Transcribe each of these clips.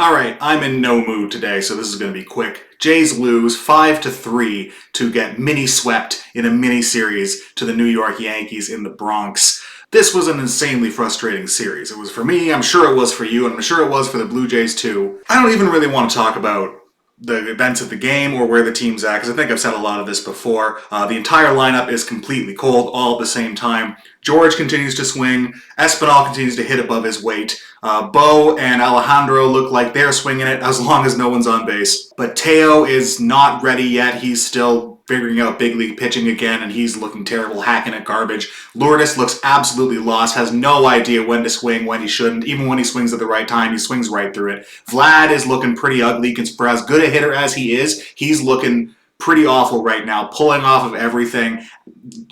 Alright, I'm in no mood today, so this is going to be quick. Jays lose 5-3 to get mini-swept in a mini-series to the New York Yankees in the Bronx. This was an insanely frustrating series. It was for me, I'm sure it was for you, and I'm sure it was for the Blue Jays too. I don't even really want to talk about the events of the game or where the team's at, because I think I've said a lot of this before. The entire lineup is completely cold all at the same time. George continues to swing. Espinal continues to hit above his weight. Bo and Alejandro look like they're swinging it as long as no one's on base. But Teo is not ready yet. He's still figuring out big league pitching again, and he's looking terrible, hacking at garbage. Lourdes looks absolutely lost, has no idea when to swing, when he shouldn't. Even when he swings at the right time, he swings right through it. Vlad is looking pretty ugly. For as good a hitter as he is, he's looking pretty awful right now, pulling off of everything.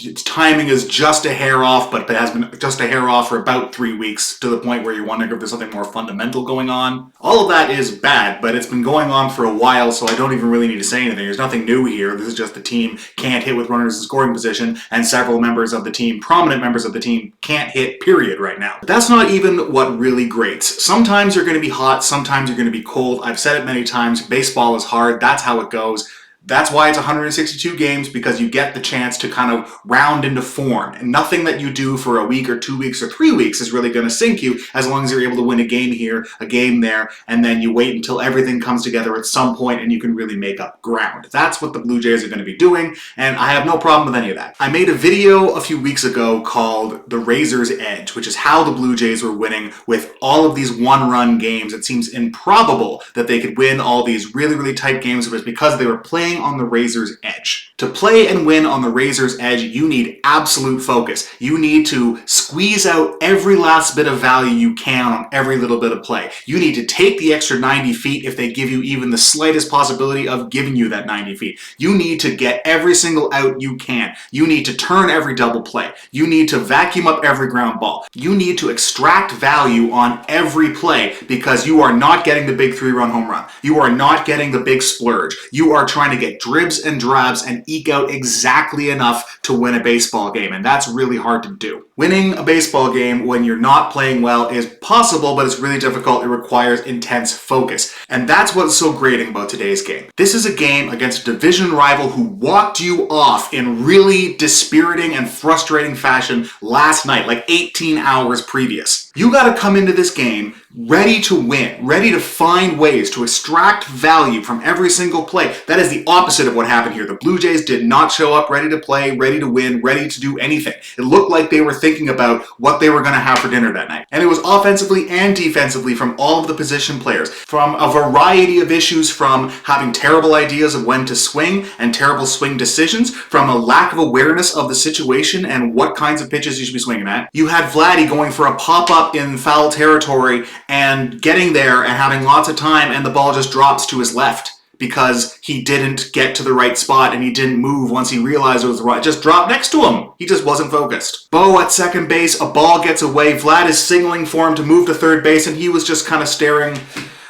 Its timing is just a hair off, but it has been just a hair off for about 3 weeks, to the point where you're wondering if there's something more fundamental going on. All of that is bad, but it's been going on for a while, so I don't even really need to say anything. There's nothing new here. This is just the team can't hit with runners in scoring position, and several members of the team, prominent members of the team, can't hit, period, right now. But that's not even what really grates. Sometimes you're going to be hot, sometimes you're going to be cold. I've said it many times, baseball is hard, that's how it goes. That's why it's 162 games, because you get the chance to kind of round into form. And nothing that you do for a week or 2 weeks or 3 weeks is really going to sink you, as long as you're able to win a game here, a game there, and then you wait until everything comes together at some point and you can really make up ground. That's what the Blue Jays are going to be doing, and I have no problem with any of that. I made a video a few weeks ago called The Razor's Edge, which is how the Blue Jays were winning with all of these one-run games. It seems improbable that they could win all these really, really tight games. It was because they were playing on the razor's edge. To play and win on the razor's edge, you need absolute focus. You need to squeeze out every last bit of value you can on every little bit of play. You need to take the extra 90 feet if they give you even the slightest possibility of giving you that 90 feet. You need to get every single out you can. You need to turn every double play. You need to vacuum up every ground ball. You need to extract value on every play, because you are not getting the big 3-run home run. You are not getting the big splurge. You are trying to get dribs and drabs and eke out exactly enough to win a baseball game, and that's really hard to do. Winning a baseball game when you're not playing well is possible, but it's really difficult. It requires intense focus, and that's what's so grating about today's game. This is a game against a division rival who walked you off in really dispiriting and frustrating fashion last night, like 18 hours previous. You gotta come into this game ready to win, ready to find ways to extract value from every single play. That is the opposite of what happened here. The Blue Jays did not show up ready to play, ready to win, ready to do anything. It looked like they were thinking about what they were going to have for dinner that night. And it was offensively and defensively from all of the position players, from a variety of issues, from having terrible ideas of when to swing and terrible swing decisions, from a lack of awareness of the situation and what kinds of pitches you should be swinging at. You had Vladdy going for a pop-up in foul territory and getting there and having lots of time, and the ball just drops to his left because he didn't get to the right spot and he didn't move once he realized it was right. It just dropped next to him. He just wasn't focused. Bo at second base, a ball gets away. Vlad is signaling for him to move to third base, and he was just kind of staring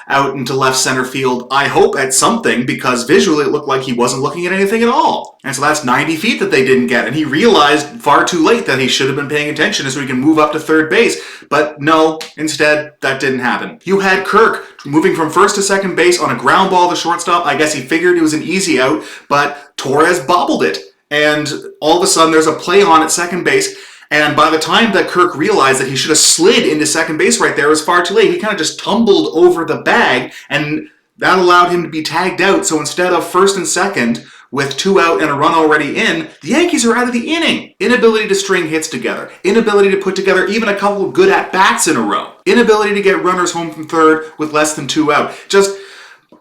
out into left center field, I hope at something, because visually it looked like he wasn't looking at anything at all. And so that's 90 feet that they didn't get, and he realized far too late that he should have been paying attention so he can move up to third base. But no, instead, that didn't happen. You had Kirk moving from first to second base on a ground ball to shortstop. I guess he figured it was an easy out, but Torres bobbled it. And all of a sudden there's a play on at second base, and by the time that Kirk realized that he should have slid into second base right there, it was far too late. He kind of just tumbled over the bag, and that allowed him to be tagged out. So instead of first and second, with 2 out and a run already in, the Yankees are out of the inning. Inability to string hits together. Inability to put together even a couple of good at-bats in a row. Inability to get runners home from third with less than 2 out. Just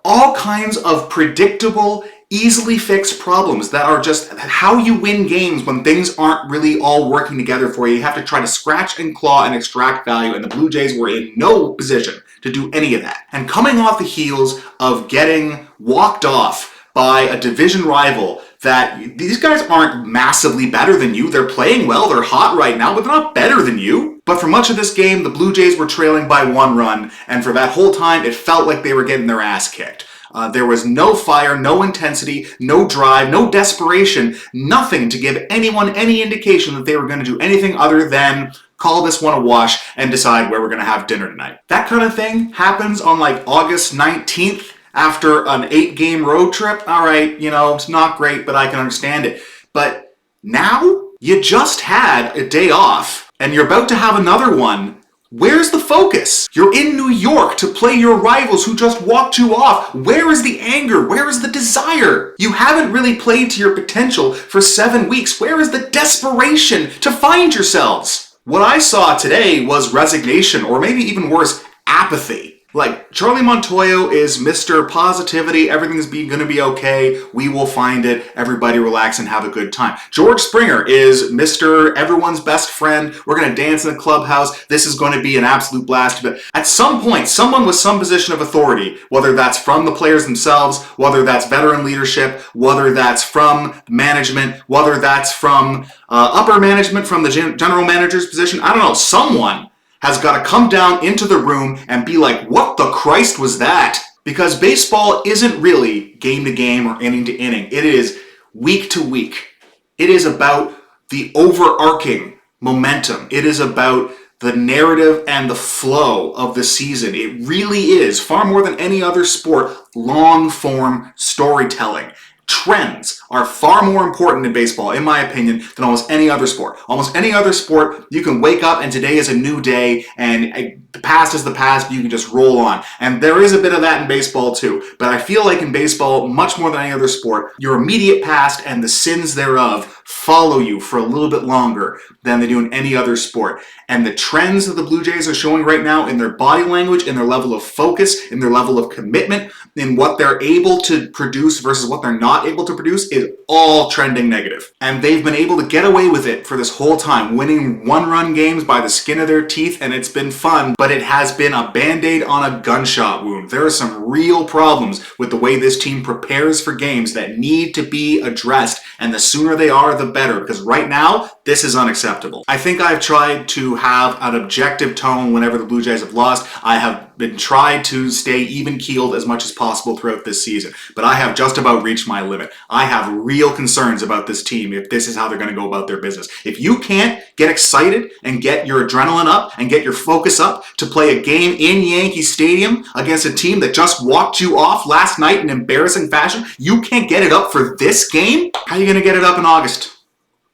all kinds of predictable, easily fixed problems that are just how you win games when things aren't really all working together for you. You have to try to scratch and claw and extract value, and the Blue Jays were in no position to do any of that. And coming off the heels of getting walked off by a division rival, that these guys aren't massively better than you. They're playing well, they're hot right now, but they're not better than you. But for much of this game, the Blue Jays were trailing by 1 run, and for that whole time, it felt like they were getting their ass kicked. There was no fire, no intensity, no drive, no desperation, nothing to give anyone any indication that they were going to do anything other than call this one a wash, and decide where we're going to have dinner tonight. That kind of thing happens on like August 19th after an 8-game road trip. All right, you know, it's not great, but I can understand it. But now you just had a day off and you're about to have another one. Where's the focus? You're in New York to play your rivals who just walked you off. Where is the anger? Where is the desire? You haven't really played to your potential for 7 weeks. Where is the desperation to find yourselves? What I saw today was resignation, or maybe even worse, apathy. Like, Charlie Montoyo is Mr. Positivity, everything's going to be okay, we will find it, everybody relax and have a good time. George Springer is Mr. Everyone's best friend, we're going to dance in the clubhouse, this is going to be an absolute blast. But at some point, someone with some position of authority, whether that's from the players themselves, whether that's veteran leadership, whether that's from management, whether that's from upper management, from the general manager's position, I don't know, someone has got to come down into the room and be like, what the Christ was that? Because baseball isn't really game to game or inning to inning. It is week to week. It is about the overarching momentum. It is about the narrative and the flow of the season. It really is, far more than any other sport, long-form storytelling. Trends are far more important in baseball, in my opinion, than almost any other sport. Almost any other sport, you can wake up and today is a new day and the past is the past, you can just roll on. And there is a bit of that in baseball too. But I feel like in baseball, much more than any other sport, your immediate past and the sins thereof follow you for a little bit longer than they do in any other sport. And the trends that the Blue Jays are showing right now in their body language, in their level of focus, in their level of commitment, in what they're able to produce versus what they're not able to produce is all trending negative. And they've been able to get away with it for this whole time, winning one-run games by the skin of their teeth, and it's been fun, but it has been a band-aid on a gunshot wound. There are some real problems with the way this team prepares for games that need to be addressed, and the sooner they are, the better, because right now, this is unacceptable. I think I've tried to have an objective tone whenever the Blue Jays have lost. I have been tried to stay even-keeled as much as possible throughout this season, but I have just about reached my limit. I have real concerns about this team if this is how they're going to go about their business. If you can't get excited and get your adrenaline up and get your focus up to play a game in Yankee Stadium against a team that just walked you off last night in embarrassing fashion, you can't get it up for this game? How are you going to get it up in August?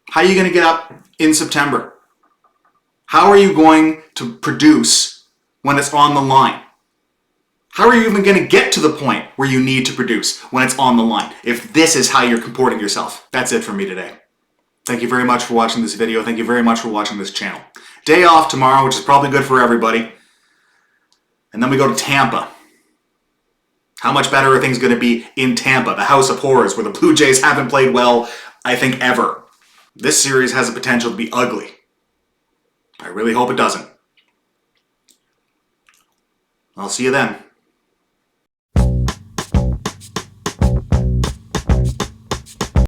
How are you going to get up in September? How are you going to produce when it's on the line? How are you even going to get to the point where you need to produce when it's on the line if this is how you're comporting yourself? That's it for me today. Thank you very much for watching this video. Thank you very much for watching this channel. Day off tomorrow, which is probably good for everybody. And then we go to Tampa. How much better are things going to be in Tampa, the House of Horrors, where the Blue Jays haven't played well, I think, ever. This series has the potential to be ugly. I really hope it doesn't. I'll see you then.